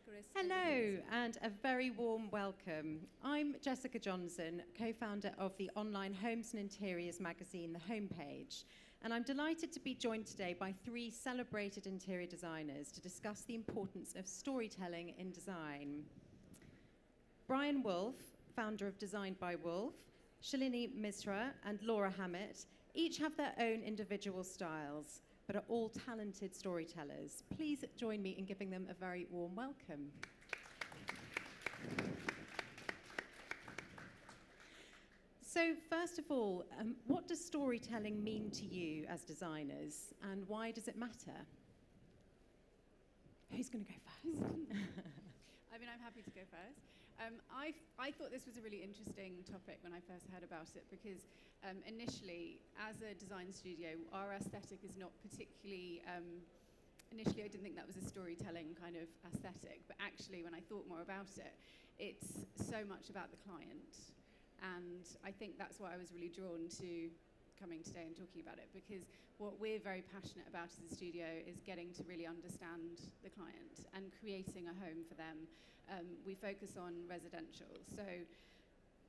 Decorex. Hello, and a very warm welcome. I'm Jessica Johnson, co-founder of the online Homes and Interiors magazine, The Homepage, and I'm delighted to be joined today by three celebrated interior designers to discuss the importance of storytelling in design. Brian Wolf, founder of Design by Wolf, Shalini Misra and Laura Hammett each have their own individual styles, but are all talented storytellers. Please join me in giving them a very warm welcome. So first of all, what does storytelling mean to you as designers, and why does it matter? Who's going to go first? I mean, I'm happy to go first. I thought this was a really interesting topic when I first heard about it because initially, as a design studio, our aesthetic is not particularly... initially, I didn't think that was a storytelling kind of aesthetic, but actually, when I thought more about it, it's so much about the client. And I think that's why I was really drawn to coming today and talking about it, because what we're very passionate about as a studio is getting to really understand the client and creating a home for them. We focus on residential, so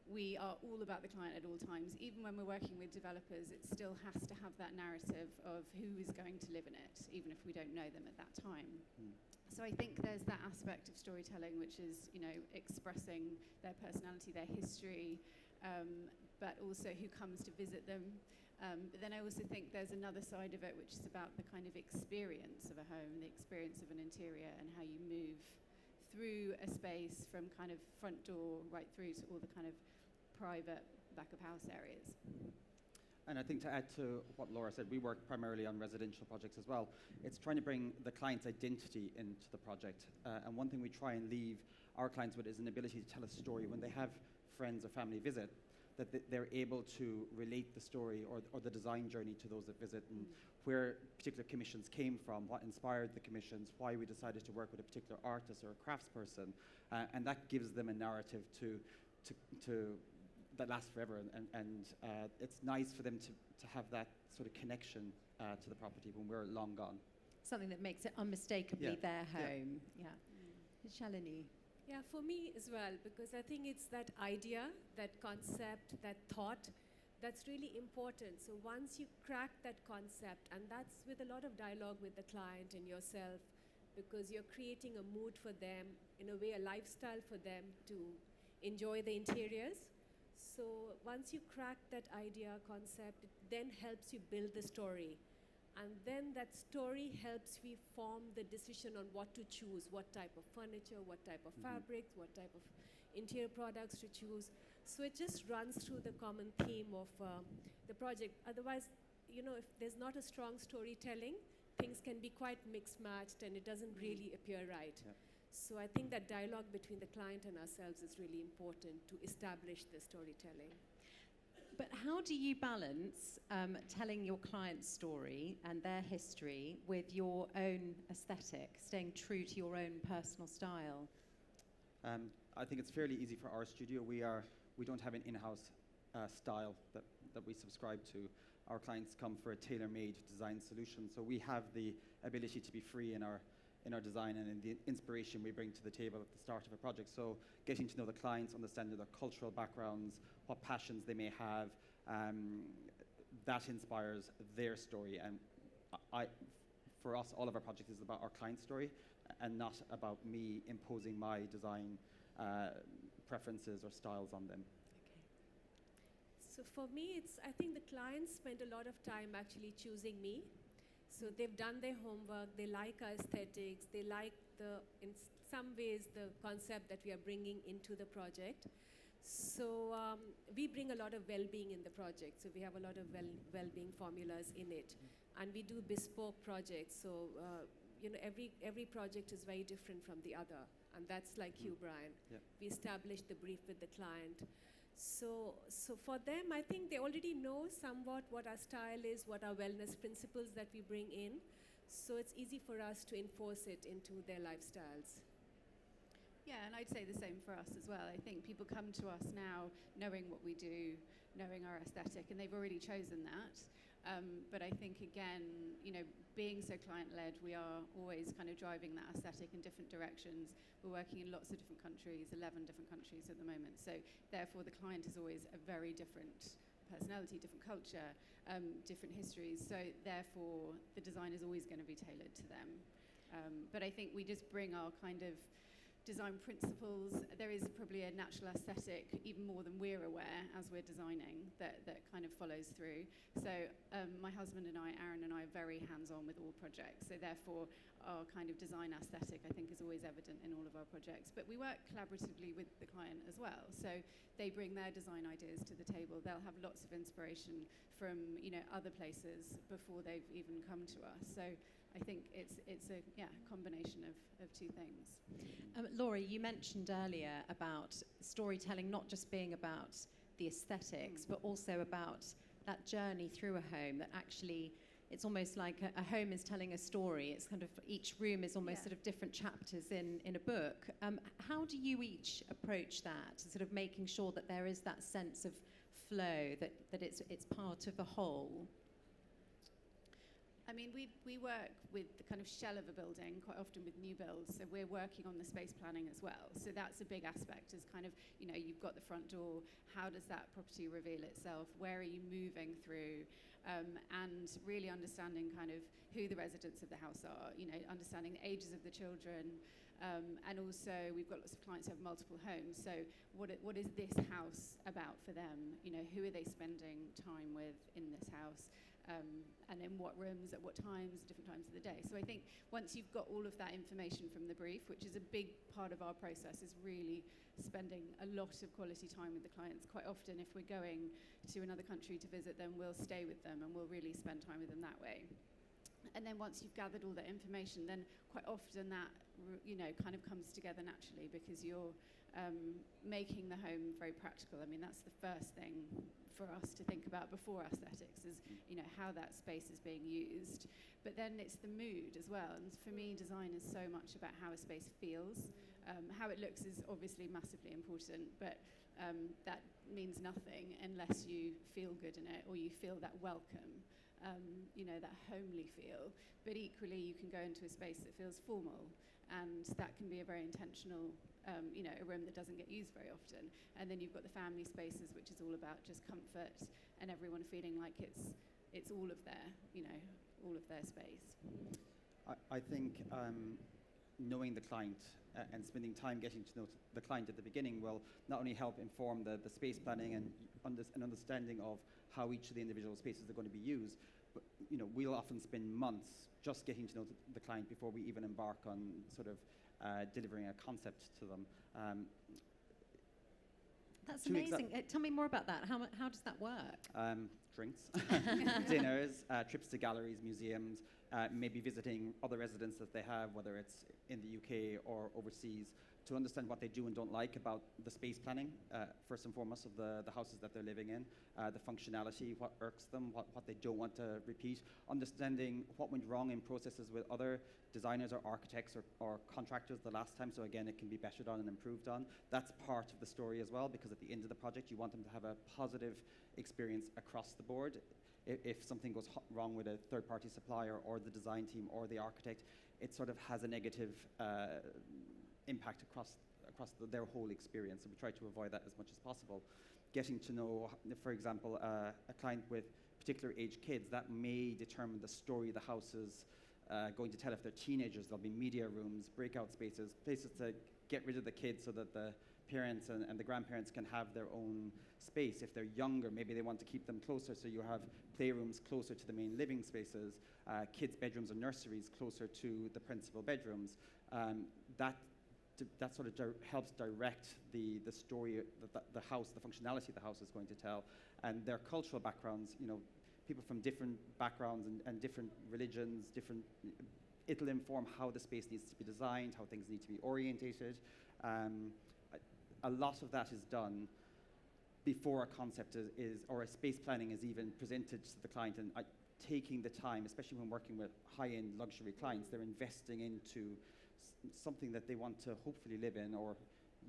we are all about the client at all times. Even when we're working with developers, it still has to have that narrative of who is going to live in it, even if we don't know them at that time. So I think there's that aspect of storytelling, which is, you know, expressing their personality, their history, but also who comes to visit them. But then I also think there's another side of it, which is about the kind of experience of a home, the experience of an interior, and how you move through a space from kind of front door right through to all the kind of private back of house areas. And I think to add to what Laura said, we work primarily on residential projects as well. It's trying to bring the client's identity into the project. And one thing we try and leave our clients with is an ability to tell a story when they have friends or family visit, that they're able to relate the story or the design journey to those that visit, and where particular commissions came from, what inspired the commissions, why we decided to work with a particular artist or a craftsperson. And that gives them a narrative to that lasts forever, and it's nice for them to have that sort of connection to the property when we're long gone. Something that makes it unmistakably their home. Yeah. Shalini. Yeah, for me as well, because I think it's that idea, that concept, that thought, that's really important. So once you crack that concept, and that's with a lot of dialogue with the client and yourself, because you're creating a mood for them, in a way a lifestyle for them to enjoy the interiors. So once you crack that idea, concept, it then helps you build the story. And then that story helps we form the decision on what to choose, what type of furniture, what type of fabrics, what type of interior products to choose. So it just runs through the common theme of the project. Otherwise, you know, if there's not a strong storytelling, things can be quite mixed-matched and it doesn't really appear right. Yeah. So I think that dialogue between the client and ourselves is really important to establish the storytelling. But how do you balance telling your client's story and their history with your own aesthetic, staying true to your own personal style? I think it's fairly easy for our studio. We don't have an in-house style that we subscribe to. Our clients come for a tailor-made design solution, so we have the ability to be free in our design and in the inspiration we bring to the table at the start of a project. So getting to know the clients, understanding their cultural backgrounds, what passions they may have, that inspires their story. And for us, all of our projects is about our client's story and not about me imposing my design preferences or styles on them. Okay. So for me, I think the clients spend a lot of time actually choosing me. So they've done their homework, they like our aesthetics, they like in some ways, the concept that we are bringing into the project. So we bring a lot of well-being in the project. So we have a lot of well-being formulas in it. And we do bespoke projects. So you know, every project is very different from the other. And that's like you, Brian. Yeah. We establish the brief with the client. So for them, I think they already know somewhat what our style is, what our wellness principles that we bring in. So it's easy for us to enforce it into their lifestyles. Yeah, and I'd say the same for us as well. I think people come to us now knowing what we do, knowing our aesthetic, and they've already chosen that. But I think, again, being so client-led, we are always kind of driving that aesthetic in different directions. We're working in lots of different countries, 11 different countries at the moment. So therefore, the client is always a very different personality, different culture, different histories. So therefore, the design is always going to be tailored to them. But I think we just bring our kind of design principles. There is probably a natural aesthetic, even more than we're aware as we're designing, that kind of follows through. So my husband and I, Aaron and I, are very hands-on with all projects. So therefore, our kind of design aesthetic, I think, is always evident in all of our projects. But we work collaboratively with the client as well. So they bring their design ideas to the table. They'll have lots of inspiration from other places before they've even come to us. So I think it's a combination of two things. Laura, you mentioned earlier about storytelling not just being about the aesthetics, but also about that journey through a home, that actually it's almost like a home is telling a story. It's kind of each room is almost sort of different chapters in a book. How do you each approach that, sort of making sure that there is that sense of flow, that it's part of a whole? I mean, we work with the kind of shell of a building quite often with new builds, so we're working on the space planning as well. So that's a big aspect, is kind of, you've got the front door, how does that property reveal itself, where are you moving through, and really understanding kind of who the residents of the house are, understanding the ages of the children, and also we've got lots of clients who have multiple homes, so what is this house about for them, who are they spending time with in this house? And in what rooms, at what times, different times of the day. So I think once you've got all of that information from the brief, which is a big part of our process, is really spending a lot of quality time with the clients. Quite often, if we're going to another country to visit them, we'll stay with them and we'll really spend time with them that way. And then once you've gathered all that information, then quite often that kind of comes together naturally, because you're making the home very practical. I mean, that's the first thing for us to think about before aesthetics, is how that space is being used. But then it's the mood as well. And for me, design is so much about how a space feels. How it looks is obviously massively important, but that means nothing unless you feel good in it, or you feel that welcome. That homely feel. But equally, you can go into a space that feels formal, and that can be a very intentional, a room that doesn't get used very often. And then you've got the family spaces, which is all about just comfort and everyone feeling like it's all of their space. I think knowing the client and spending time getting to know the client at the beginning will not only help inform the space planning and an understanding of how each of the individual spaces are going to be used, but we'll often spend months just getting to know the client before we even embark on sort of delivering a concept to them. That's amazing. Tell me more about that. How does that work? Drinks, dinners, trips to galleries, museums, maybe visiting other residents that they have, whether it's in the UK or overseas, to understand what they do and don't like about the space planning, first and foremost, of the houses that they're living in, the functionality, what irks them, what they don't want to repeat, understanding what went wrong in processes with other designers or architects or contractors the last time, so again, it can be bettered on and improved on. That's part of the story as well, because at the end of the project, you want them to have a positive experience across the board. If something goes wrong with a third-party supplier or the design team or the architect, it sort of has a negative impact across their whole experience. So we try to avoid that as much as possible. Getting to know, for example, a client with particular age kids, that may determine the story the house is going to tell. If they're teenagers, there'll be media rooms, breakout spaces, places to get rid of the kids so that the parents and the grandparents can have their own space. If they're younger, maybe they want to keep them closer, so you have playrooms closer to the main living spaces, kids' bedrooms and nurseries closer to the principal bedrooms. That sort of helps direct the story that the house, the functionality the house is going to tell, and their cultural backgrounds. People from different backgrounds and different religions, it'll inform how the space needs to be designed, how things need to be orientated. A lot of that is done before a concept or a space planning is even presented to the client, and taking the time, especially when working with high-end luxury clients, they're investing into something that they want to hopefully live in or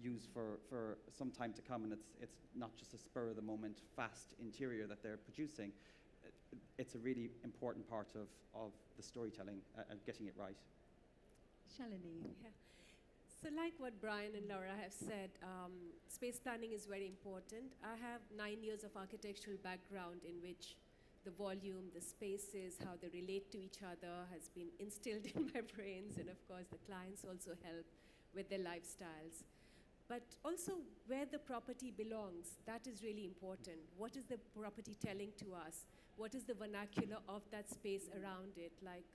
use for some time to come, and it's not just a spur of the moment fast interior that they're producing. it's a really important part of the storytelling and getting it right. Shalini. Yeah. So like what Brian and Laura have said, space planning is very important. I have 9 years of architectural background in which the volume, the spaces, how they relate to each other has been instilled in my brains, and of course the clients also help with their lifestyles. But also where the property belongs, that is really important. What is the property telling to us? What is the vernacular of that space around it? Like,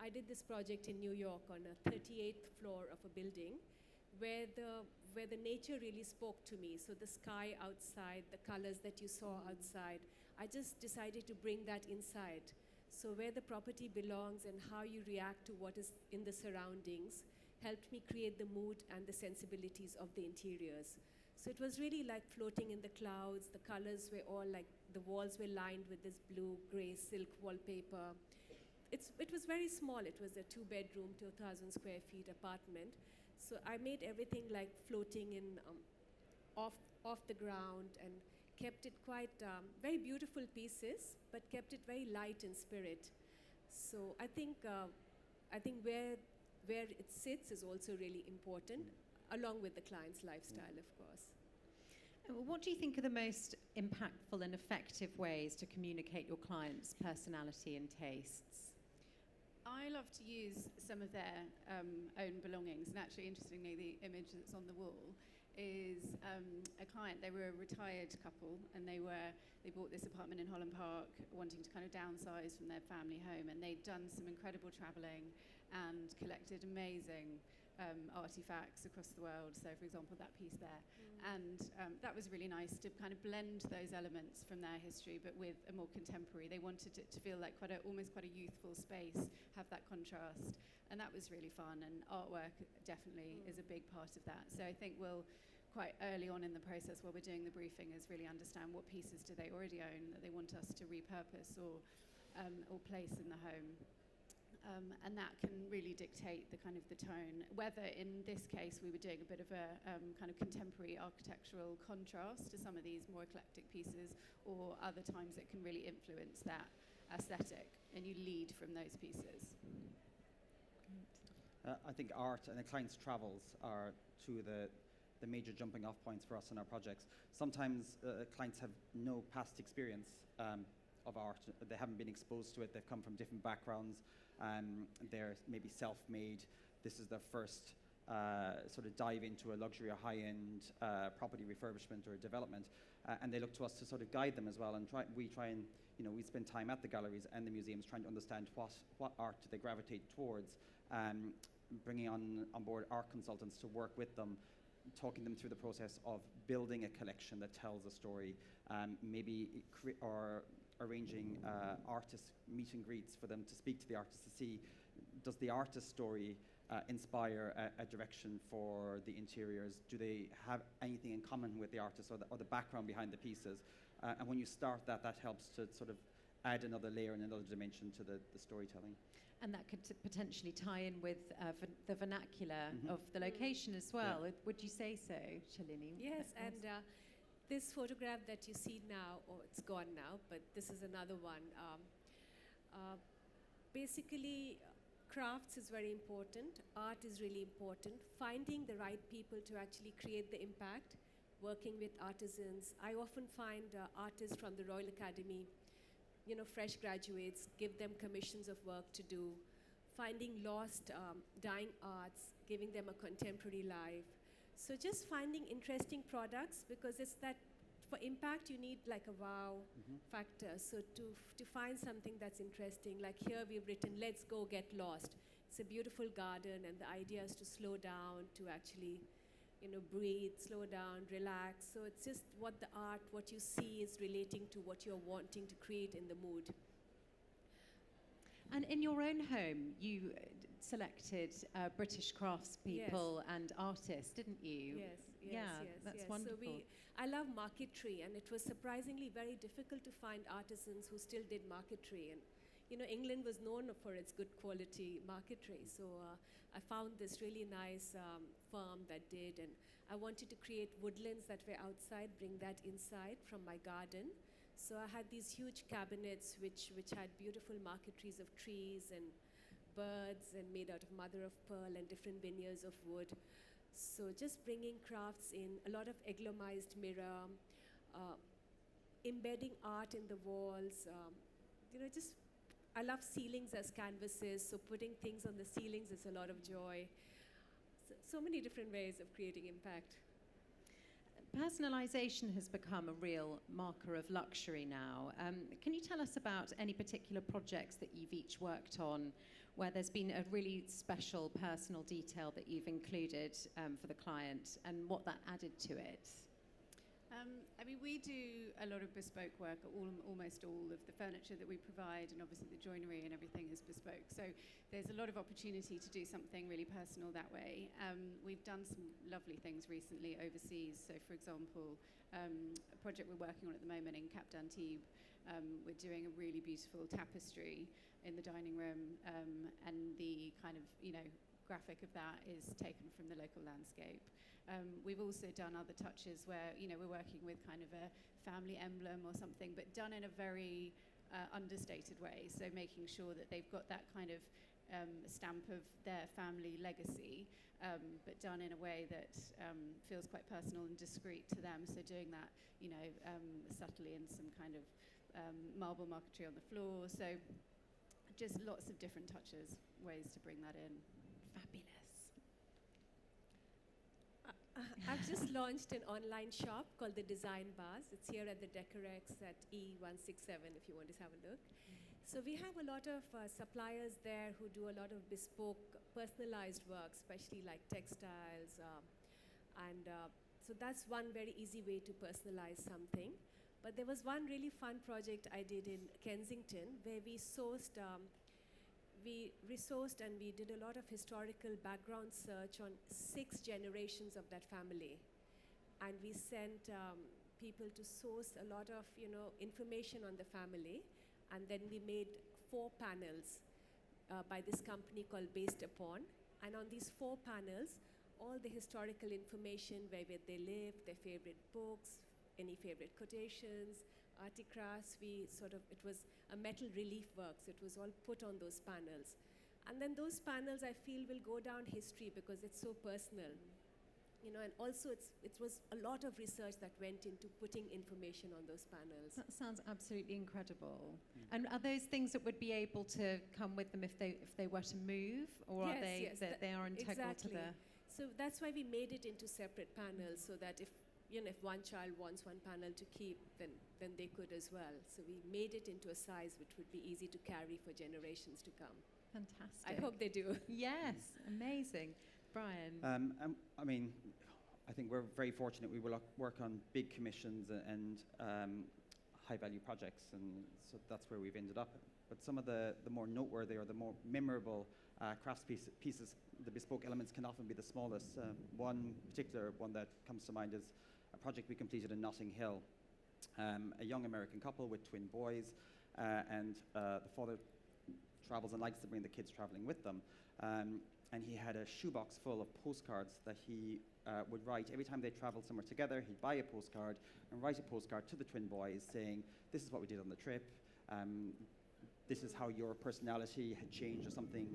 I did this project in New York on a 38th floor of a building where the nature really spoke to me. So the sky outside, the colors that you saw outside, I just decided to bring that inside. So where the property belongs and how you react to what is in the surroundings helped me create the mood and the sensibilities of the interiors. So it was really like floating in the clouds. The colors were all like, the walls were lined with this blue, gray silk wallpaper. It was very small. It was a 2-bedroom, 2,000 square feet apartment. So I made everything like floating in off the ground and kept it quite very beautiful pieces, but kept it very light in spirit. So I think where it sits is also really important, along with the client's lifestyle, of course. What do you think are the most impactful and effective ways to communicate your client's personality and tastes? I love to use some of their own belongings, and actually, interestingly, the image that's on the wall is a client. They were a retired couple, and they bought this apartment in Holland Park, wanting to kind of downsize from their family home, and they'd done some incredible travelling and collected amazing artifacts across the world. So, for example, that piece there. And that was really nice to kind of blend those elements from their history, but with a more contemporary. They wanted it to feel like almost quite a youthful space, have that contrast. And that was really fun. And artwork definitely is a big part of that. So I think we'll, quite early on in the process while we're doing the briefing, is really understand what pieces do they already own that they want us to repurpose or place in the home. And that can really dictate the kind of the tone. Whether in this case we were doing a bit of a kind of contemporary architectural contrast to some of these more eclectic pieces, or other times it can really influence that aesthetic, and you lead from those pieces. I think art and the client's travels are two of the major jumping off points for us in our projects. Sometimes clients have no past experience of art. They haven't been exposed to it. They've come from different backgrounds. They're maybe self-made. This is their first sort of dive into a luxury or high-end property refurbishment or development, and they look to us to sort of guide them as well. And we try and, we spend time at the galleries and the museums trying to understand what art do they gravitate towards, bringing on board art consultants to work with them, talking them through the process of building a collection that tells a story, or arranging artist meet and greets for them to speak to the artist to see, does the artist's story inspire a direction for the interiors? Do they have anything in common with the artist or the background behind the pieces? And when you start that helps to sort of add another layer and another dimension to the storytelling. And that could potentially tie in with the vernacular of the location as well. Yeah. Would you say so, Shalini? Yes, and this photograph that you see now, it's gone now, but this is another one. Basically, crafts is very important. Art is really important. Finding the right people to actually create the impact, working with artisans. I often find artists from the Royal Academy, fresh graduates, give them commissions of work to do. Finding lost, dying arts, giving them a contemporary life. So just finding interesting products, because it's that for impact you need like a wow factor. So to find something that's interesting, like here we've written, let's go get lost. It's a beautiful garden, and the idea is to slow down, to actually breathe, slow down, relax. So it's just what you see is relating to what you're wanting to create in the mood. And in your own home, you selected British craftspeople and artists, didn't you? Yes, that's wonderful. So I love marquetry, and it was surprisingly very difficult to find artisans who still did marquetry. And England was known for its good quality marquetry. So I found this really nice firm that did, and I wanted to create woodlands that were outside, bring that inside from my garden. So I had these huge cabinets which had beautiful marquetries of trees and birds and made out of mother of pearl and different veneers of wood. So just bringing crafts in, a lot of eglomized mirror, embedding art in the walls, just I love ceilings as canvases, so putting things on the ceilings is a lot of joy. So many different ways of creating impact. Personalisation has become a real marker of luxury now. Can you tell us about any particular projects that you've each worked on where there's been a really special personal detail that you've included for the client and what that added to it? We do a lot of bespoke work. Almost all of the furniture that we provide, and obviously the joinery and everything is bespoke. So there's a lot of opportunity to do something really personal that way. We've done some lovely things recently overseas. So, for example, a project we're working on at the moment in Cap d'Antibes, we're doing a really beautiful tapestry in the dining room, and the kind of graphic of that is taken from the local landscape. We've also done other touches where we're working with kind of a family emblem or something, but done in a very understated way. So making sure that they've got that kind of stamp of their family legacy, but done in a way that feels quite personal and discreet to them. So doing that, subtly in some kind of marble marquetry on the floor. So just lots of different touches, ways to bring that in. Fabulous. I've just launched an online shop called the Design Bars. It's here at the Decorex at E167 if you want to have a look. So we have a lot of suppliers there who do a lot of bespoke, personalized work, especially like textiles. So that's one very easy way to personalize something. But there was one really fun project I did in Kensington where we resourced and we did a lot of historical background search on 6 generations of that family. And we sent people to source a lot of, information on the family. And then we made 4 panels by this company called Based Upon. And on these 4 panels, all the historical information, where they lived, their favorite books, any favorite quotations, articrafts, it was a metal relief work, so it was all put on those panels. And then those panels, I feel, will go down history because it's so personal. And also it was a lot of research that went into putting information on those panels. That sounds absolutely incredible. And are those things that would be able to come with them if they were to move, or Yes, are they yes, they are integral exactly. to the? So that's why we made it into separate panels, so that if one child wants one panel to keep, then they could as well. So we made it into a size which would be easy to carry for generations to come. Fantastic. I hope they do. Yes, amazing. Brian. I think we're very fortunate. We will work on big commissions and high-value projects, and so that's where we've ended up. But some of the more noteworthy or the more memorable crafts pieces, the bespoke elements can often be the smallest. One particular one that comes to mind is a project we completed in Notting Hill. A young American couple with twin boys, and the father travels and likes to bring the kids traveling with them. And he had a shoebox full of postcards that he would write. Every time they traveled somewhere together, he'd buy a postcard and write a postcard to the twin boys saying, this is what we did on the trip. This is how your personality had changed, or something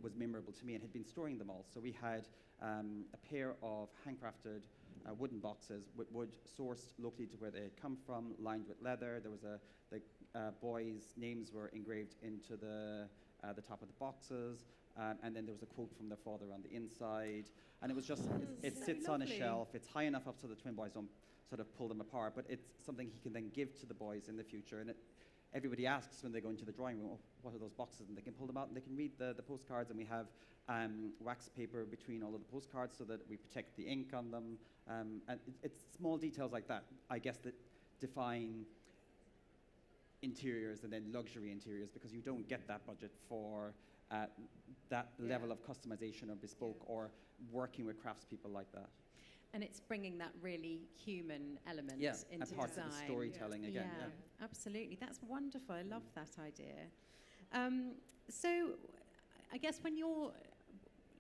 was memorable to me, and had been storing them all. So we had a pair of handcrafted wooden boxes with wood sourced locally to where they had come from, lined with leather. There was the boys' names were engraved into the top of the boxes. And then there was a quote from their father on the inside. And it was just, it sits on a shelf. It's high enough up so the twin boys don't sort of pull them apart. But it's something he can then give to the boys in the future. And everybody asks when they go into the drawing room, oh, what are those boxes? And they can pull them out and they can read the postcards. And we have wax paper between all of the postcards so that we protect the ink on them. And it's small details like that, I guess, that define interiors and then luxury interiors, because you don't get that budget for that level of customization or bespoke or working with craftspeople like that. And it's bringing that really human element into and parts design. of the storytelling again. Yeah, absolutely. That's wonderful. I love that idea. So I guess when you're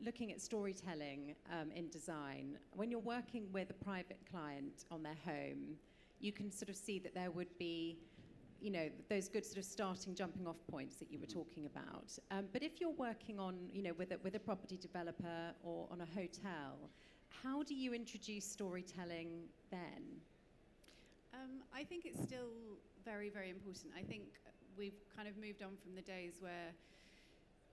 looking at storytelling in design, when you're working with a private client on their home, you can sort of see that there would be, you know, those good sort of starting jumping off points that you were talking about. But if you're working on, you know, with a property developer or on a hotel, how do you introduce storytelling then? I think it's still very, very important. I think we've kind of moved on from the days where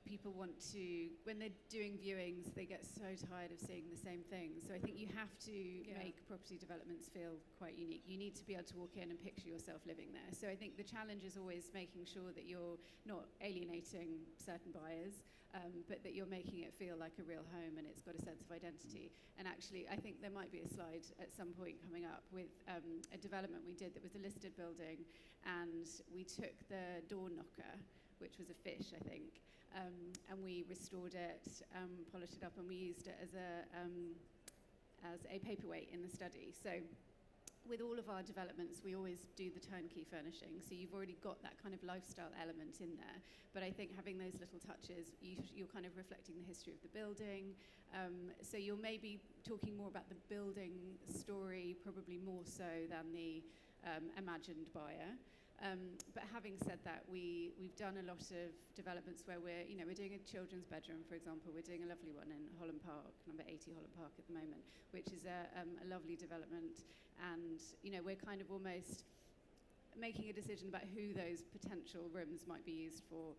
people want to, when they're doing viewings, they get so tired of seeing the same things. So I think you have to make property developments feel quite unique. You need to be able to walk in and picture yourself living there. So I think the challenge is always making sure that you're not alienating certain buyers, but that you're making it feel like a real home and it's got a sense of identity. And actually, I think there might be a slide at some point coming up with a development we did that was a listed building, and we took the door knocker, which was a fish, I think, and we restored it, polished it up, and we used it as a paperweight in the study. So with all of our developments, we always do the turnkey furnishing. So you've already got that kind of lifestyle element in there. But I think having those little touches, you're kind of reflecting the history of the building. So you're maybe talking more about the building story, probably more so than the imagined buyer. But having said that, we've done a lot of developments where we're doing a children's bedroom, for example. We're doing a lovely one in Holland Park, number 80 Holland Park at the moment, which is a lovely development. And, you know, we're kind of almost making a decision about who those potential rooms might be used for.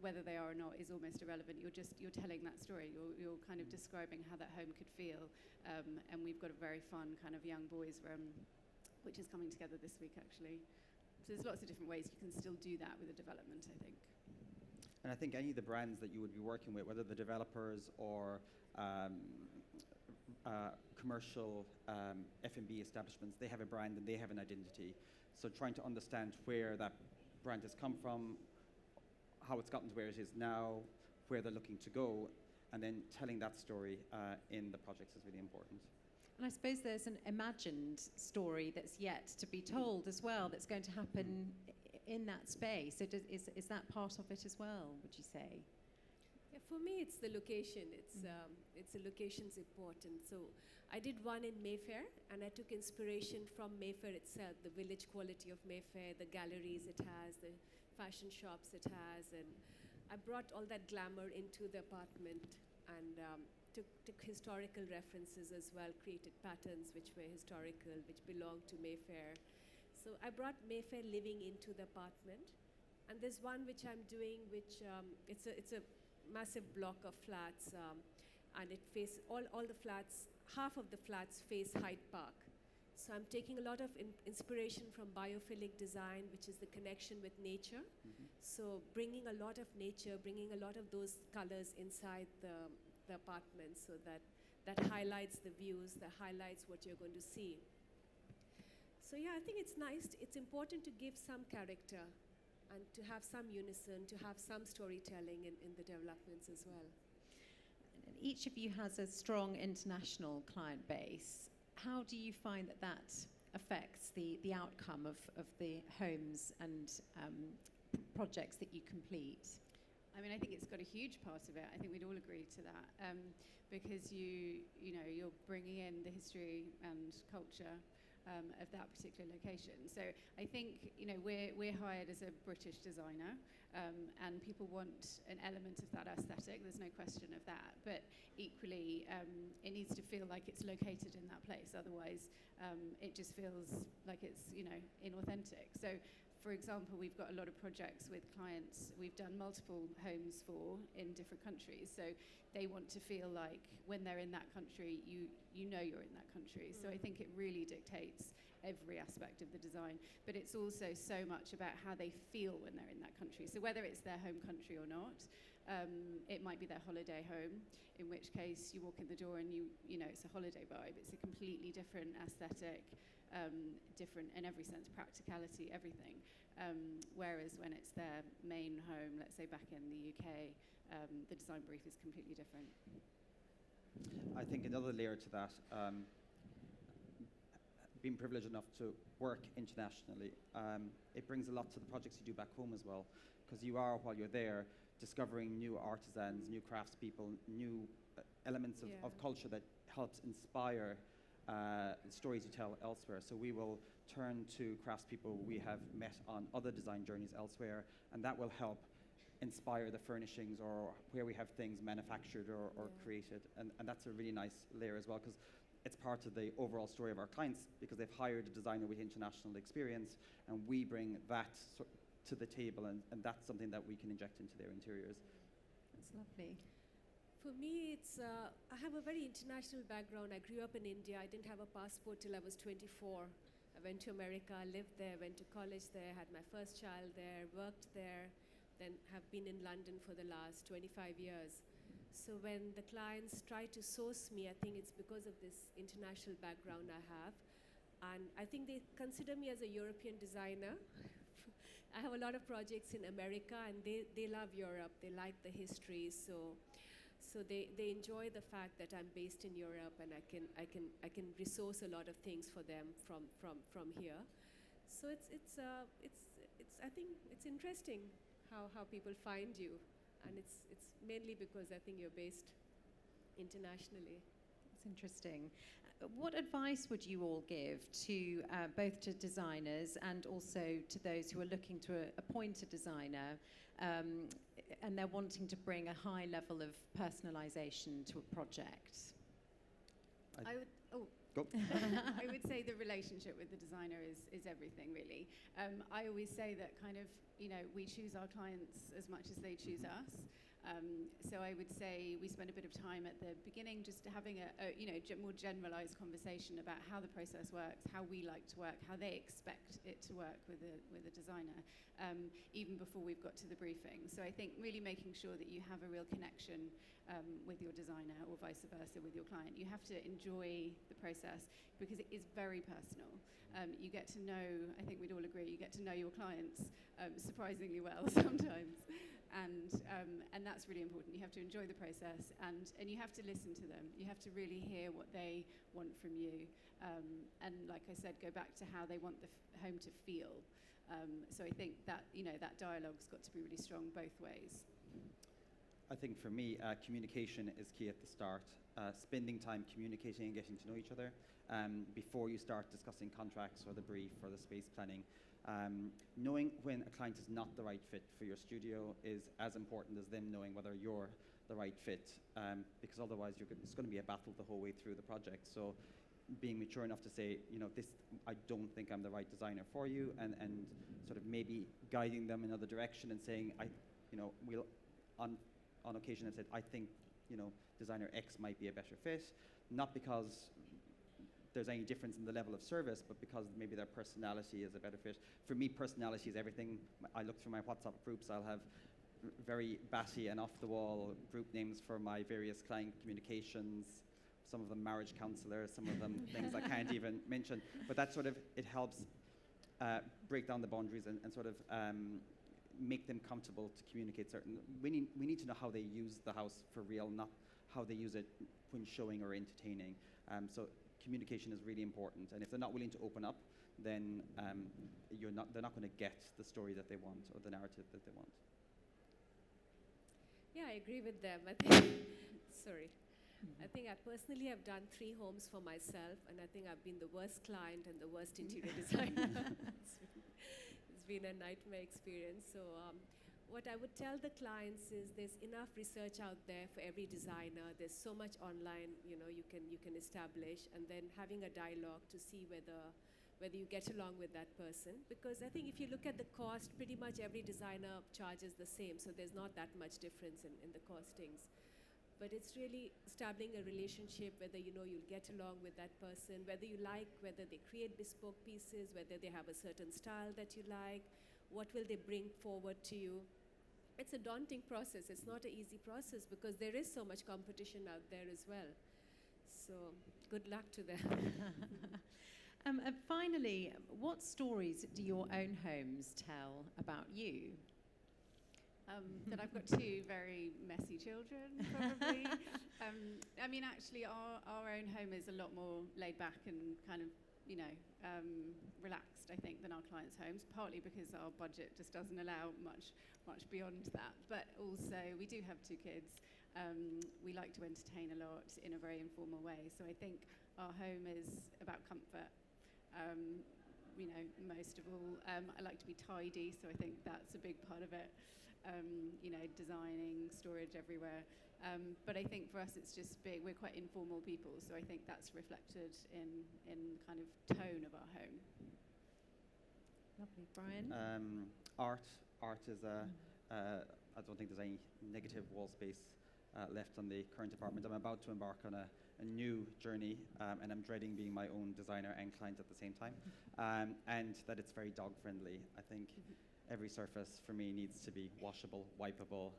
Whether they are or not is almost irrelevant. You're telling that story. You're kind of describing how that home could feel. And we've got a very fun kind of young boys room, which is coming together this week, actually. So there's lots of different ways you can still do that with a development, I think. And I think any of the brands that you would be working with, whether the developers or commercial F&B establishments, they have a brand and they have an identity. So trying to understand where that brand has come from, how it's gotten to where it is now, where they're looking to go, and then telling that story in the projects is really important. And I suppose there's an imagined story that's yet to be told as well, that's going to happen in that space. So is that part of it as well, would you say? Yeah, for me, it's the location. It's the location's important. So I did one in Mayfair, and I took inspiration from Mayfair itself, the village quality of Mayfair, the galleries it has, the fashion shops it has, and I brought all that glamour into the apartment and took historical references as well, created patterns which were historical, which belonged to Mayfair. So I brought Mayfair living into the apartment. And there's one which I'm doing, which it's a massive block of flats, and it faces all the flats, half of the flats face Hyde Park. So I'm taking a lot of inspiration from biophilic design, which is the connection with nature. So bringing a lot of nature, bringing a lot of those colors inside the apartment, so that highlights the views, that highlights what you're going to see. So yeah, I think it's nice. It's important to give some character and to have some unison, to have some storytelling in the developments as well. And each of you has a strong international client base. How do you find that affects the outcome of the homes and projects that you complete? I mean, I think it's got a huge part of it. I think we'd all agree to that, because you're bringing in the history and culture of that particular location. So I think we're hired as a British designer, and people want an element of that aesthetic. There's no question of that. But equally, it needs to feel like it's located in that place. Otherwise, it just feels like it's inauthentic. So, for example, we've got a lot of projects with clients we've done multiple homes for in different countries. So they want to feel like when they're in that country, you know you're in that country. So I think it really dictates every aspect of the design. But it's also so much about how they feel when they're in that country. So whether it's their home country or not, it might be their holiday home, in which case you walk in the door and it's a holiday vibe. It's a completely different aesthetic, different in every sense, practicality, everything. Whereas when it's their main home, let's say back in the UK, the design brief is completely different. I think another layer to that, being privileged enough to work internationally, it brings a lot to the projects you do back home as well, because you are, while you're there, discovering new artisans, new craftspeople, new elements of culture that helps inspire stories you tell elsewhere. So we will turn to craftspeople we have met on other design journeys elsewhere, and that will help inspire the furnishings or where we have things manufactured or created. And that's a really nice layer as well, because it's part of the overall story of our clients, because they've hired a designer with international experience, and we bring that to the table, and that's something that we can inject into their interiors. That's lovely. For me, it's I have a very international background. I grew up in India. I didn't have a passport till I was 24. I went to America, lived there, went to college there, had my first child there, worked there, then have been in London for the last 25 years. So when the clients try to source me, I think it's because of this international background I have. And I think they consider me as a European designer. I have a lot of projects in America, and they love Europe. They like the history, so they enjoy the fact that I'm based in Europe, and I can resource a lot of things for them from here. So it's I think it's interesting how people find you, and it's mainly because I think you're based internationally. That's interesting. What advice would you all give to both to designers and also to those who are looking to appoint a designer, and they're wanting to bring a high level of personalisation to a project? I would, Go. I would say the relationship with the designer is everything, really. I always say that kind of, we choose our clients as much as they choose us. So I would say we spend a bit of time at the beginning just having a more generalized conversation about how the process works, how we like to work, how they expect it to work with a designer, even before we've got to the briefing. So I think really making sure that you have a real connection with your designer, or vice versa with your client. You have to enjoy the process because it is very personal. You get to know, I think we'd all agree, you get to know your clients surprisingly well sometimes. And that's really important. You have to enjoy the process, and you have to listen to them. You have to really hear what they want from you. And like I said, go back to how they want the home to feel. So I think that, that dialogue's got to be really strong both ways. I think for me, communication is key at the start. Spending time communicating and getting to know each other before you start discussing contracts or the brief or the space planning. Knowing when a client is not the right fit for your studio is as important as them knowing whether you're the right fit, because otherwise it's going to be a battle the whole way through the project. So being mature enough to say, I don't think I'm the right designer for you, and sort of maybe guiding them in another direction and saying, we'll on occasion have said, I think, designer X might be a better fit, not because there's any difference in the level of service, but because maybe their personality is a better fit. For me, personality is everything. I look through my WhatsApp groups, I'll have very batty and off-the-wall group names for my various client communications, some of them marriage counselors, some of them things I can't even mention. But that sort of, it helps break down the boundaries and sort of make them comfortable to communicate certain. We need to know how they use the house for real, not how they use it when showing or entertaining. So communication is really important, and if they're not willing to open up, then they're not going to get the story that they want or the narrative that they want. Yeah, I agree with them. I think, sorry. I think I personally have done 3 homes for myself, and I think I've been the worst client and the worst interior designer. It's been a nightmare experience. So what I would tell the clients is there's enough research out there for every designer. There's so much online, you can establish, and then having a dialogue to see whether you get along with that person. Because I think if you look at the cost, pretty much every designer charges the same, so there's not that much difference in the costings. But it's really establishing a relationship, whether you'll get along with that person, whether they create bespoke pieces, whether they have a certain style that you like, what will they bring forward to you. It's a daunting process. It's not an easy process because there is so much competition out there as well. So good luck to them. And finally, what stories do your own homes tell about you? That I've got 2 very messy children, probably. I mean, actually, our own home is a lot more laid back and kind of, relaxed, I think, than our clients' homes, partly because our budget just doesn't allow much beyond that. But also, we do have 2 kids. We like to entertain a lot in a very informal way. So I think our home is about comfort. You know, most of all, I like to be tidy, so I think that's a big part of it. You know, designing, storage everywhere. But I think for us, it's just big. We're quite informal people, so I think that's reflected in kind of tone of our home. Lovely, Brian. Art is I don't think there's any negative wall space left on the current apartment. I'm about to embark on a new journey, and I'm dreading being my own designer and client at the same time, and that it's very dog friendly. I think every surface for me needs to be washable, wipeable.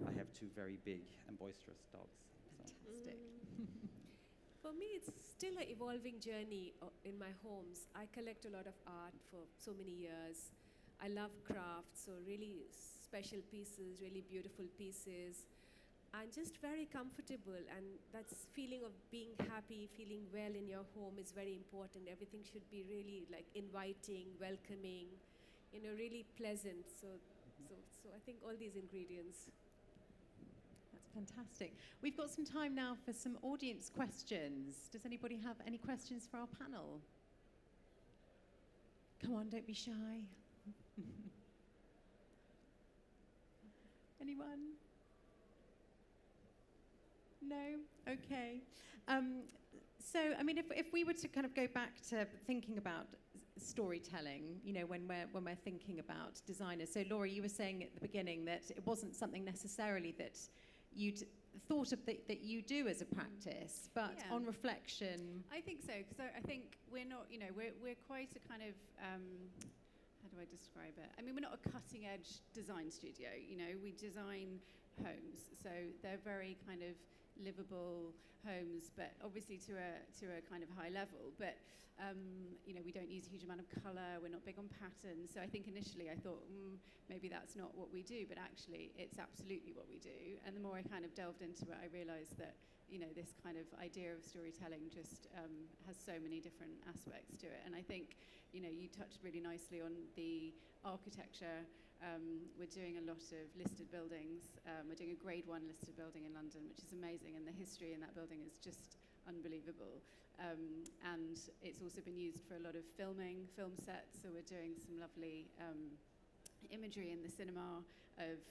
I have two very big and boisterous dogs. So. Fantastic. For me, it's still an evolving journey in my homes. I collect a lot of art for so many years. I love crafts, so really special pieces, really beautiful pieces, and just very comfortable. And that feeling of being happy, feeling well in your home is very important. Everything should be really like inviting, welcoming, you know, really pleasant. So I think all these ingredients. That's fantastic. We've got some time now for some audience questions. Does anybody have any questions for our panel? Come on, don't be shy. Anyone? No? Okay. So, I mean, if we were to kind of go back to thinking about storytelling, you know, when we're thinking about designers. So, Laura, you were saying at the beginning that it wasn't something necessarily that you'd thought of that you do as a practice, but Yeah. on reflection. I think so, because I think we're not, you know, we're quite a kind of, how do I describe it? I mean, we're not a cutting edge design studio, you know, we design homes, so they're very kind of livable homes, but obviously to a kind of high level, but you know, we don't use a huge amount of colour, we're not big on patterns, so I think initially I thought maybe that's not what we do, but actually it's absolutely what we do. And the more I kind of delved into it, I realised that, you know, this kind of idea of storytelling just has so many different aspects to it. And I think, you know, you touched really nicely on the architecture. We're doing a lot of listed buildings. We're doing a grade 1 listed building in London, which is amazing, and the history in that building is just unbelievable. And it's also been used for a lot of film sets, so we're doing some lovely imagery in the cinema of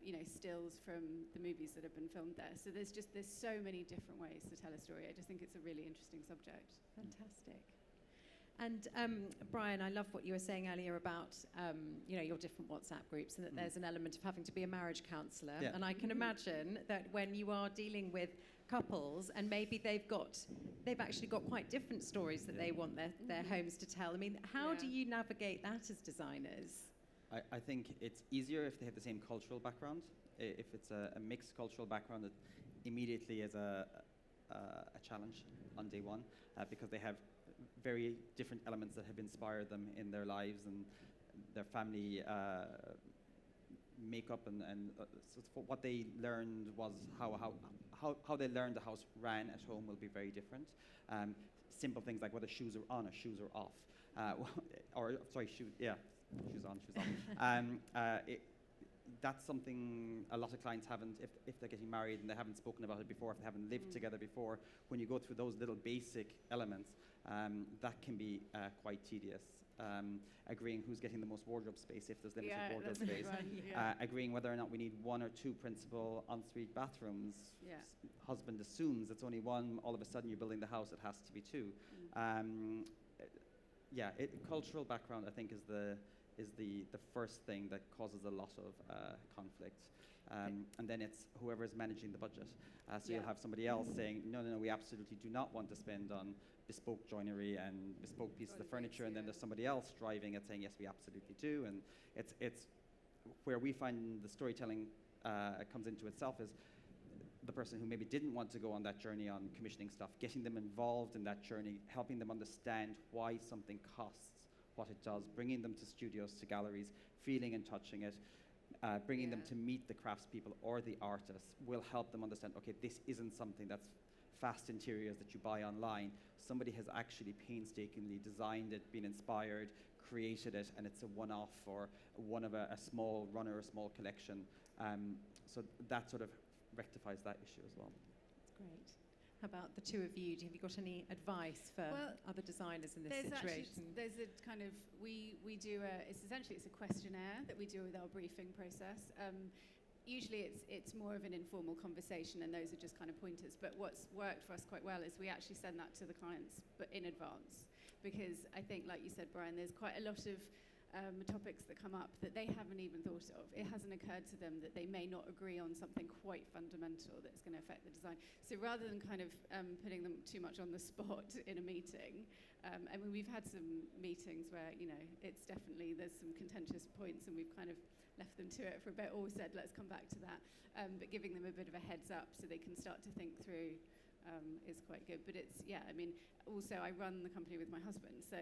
you know, stills from the movies that have been filmed there. So there's so many different ways to tell a story. I just think it's a really interesting subject. Fantastic. And Brian, I love what you were saying earlier about you know, your different WhatsApp groups, and that there's an element of having to be a marriage counsellor. Yeah. And I can imagine that when you are dealing with couples, and maybe they've actually got quite different stories that they want their homes to tell. I mean, how do you navigate that as designers? I think it's easier if they have the same cultural background. If it's a mixed cultural background, it immediately is a challenge on day one, because they have very different elements that have inspired them in their lives and their family makeup, and so what they learned was how they learned the house ran at home will be very different. Simple things like whether shoes are on or shoes are off, shoes on, shoes off. That's something a lot of clients haven't, if they're getting married and they haven't spoken about it before, if they haven't lived together before, when you go through those little basic elements, that can be quite tedious. Agreeing who's getting the most wardrobe space, if there's limited wardrobe space. Agreeing whether or not we need 1 or 2 principal ensuite bathrooms. Husband assumes it's only 1, all of a sudden you're building the house, it has to be 2. Cultural background, I think, is the first thing that causes a lot of conflict. And then it's whoever's managing the budget. So you'll have somebody else saying, no, we absolutely do not want to spend on bespoke joinery and bespoke pieces of furniture, and then there's somebody else driving it saying, yes, we absolutely do. And it's where we find the storytelling comes into itself is the person who maybe didn't want to go on that journey on commissioning stuff, getting them involved in that journey, helping them understand why something costs what it does, bringing them to studios, to galleries, feeling and touching it, bringing them to meet the craftspeople or the artists will help them understand, okay, this isn't something that's fast interiors that you buy online. Somebody has actually painstakingly designed it, been inspired, created it, and it's a one-off or one of a small run or a small collection. So that sort of rectifies that issue as well. That's great. How about the two of you? Have you got any advice for Well, other designers in this There's situation? there's a kind of, we do it's a questionnaire that we do with our briefing process. Usually it's more of an informal conversation, and those are just kind of pointers. But what's worked for us quite well is we actually send that to the clients, but in advance. Because I think, like you said, Brian, there's quite a lot of topics that come up that they haven't even thought of. It hasn't occurred to them that they may not agree on something quite fundamental that's going to affect the design. So rather than kind of putting them too much on the spot in a meeting, I mean, we've had some meetings where, you know, it's definitely, there's some contentious points, and we've kind of left them to it for a bit, or said, let's come back to that. But giving them a bit of a heads up so they can start to think through is quite good. But it's, yeah, I mean, also I run the company with my husband, so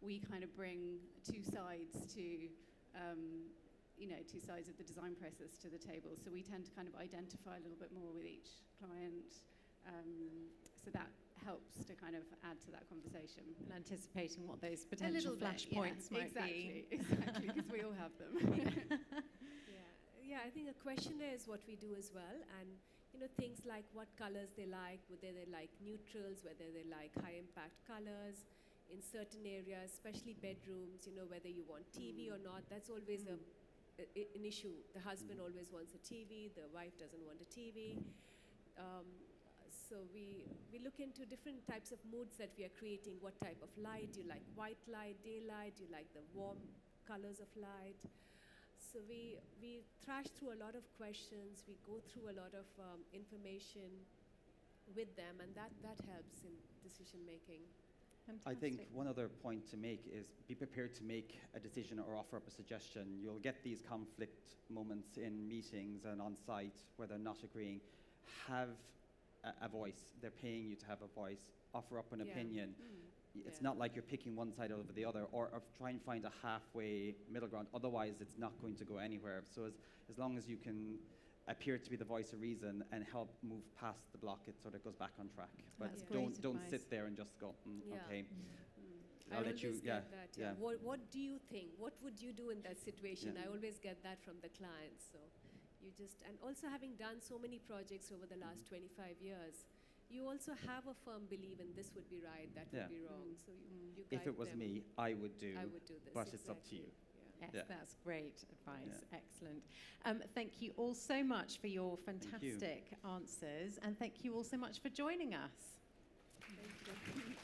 we kind of bring two sides to, you know, two sides of the design process to the table. So we tend to kind of identify a little bit more with each client. So that helps to kind of add to that conversation. And anticipating what those potential flashpoints might be. Exactly, because we all have them. Yeah, I think a questionnaire is what we do as well, and you know, things like what colors they like, whether they like neutrals, whether they like high impact colors in certain areas, especially bedrooms, you know, whether you want TV or not. That's always an issue. The husband always wants a TV, the wife doesn't want a TV. So we look into different types of moods that we are creating. What type of light? Do you like white light, daylight? Do you like the warm colors of light? So we thrash through a lot of questions. We go through a lot of information with them, and that helps in decision making. Fantastic. I think one other point to make is be prepared to make a decision or offer up a suggestion. You'll get these conflict moments in meetings and on site where they're not agreeing. Have a voice. They're paying you to have a voice. Offer up an opinion. It's not like you're picking one side over the other, or try and find a halfway middle ground. Otherwise, it's not going to go anywhere. So as long as you can appear to be the voice of reason and help move past the block, it sort of goes back on track. But That's great don't advice. sit there and just go, okay. I I'll let always you, get that. yeah. What do you think? What would you do in that situation? Yeah. I always get that from the clients. So you just, and also having done so many projects over the last 25 years, you also have a firm belief in this would be right, that would be wrong. So you guide If it was them. me, I would do this. but it's up to you. Yes, Yeah. that's great advice. Yeah. Excellent. Thank you all so much for your fantastic answers, and thank you all so much for joining us. Thank you.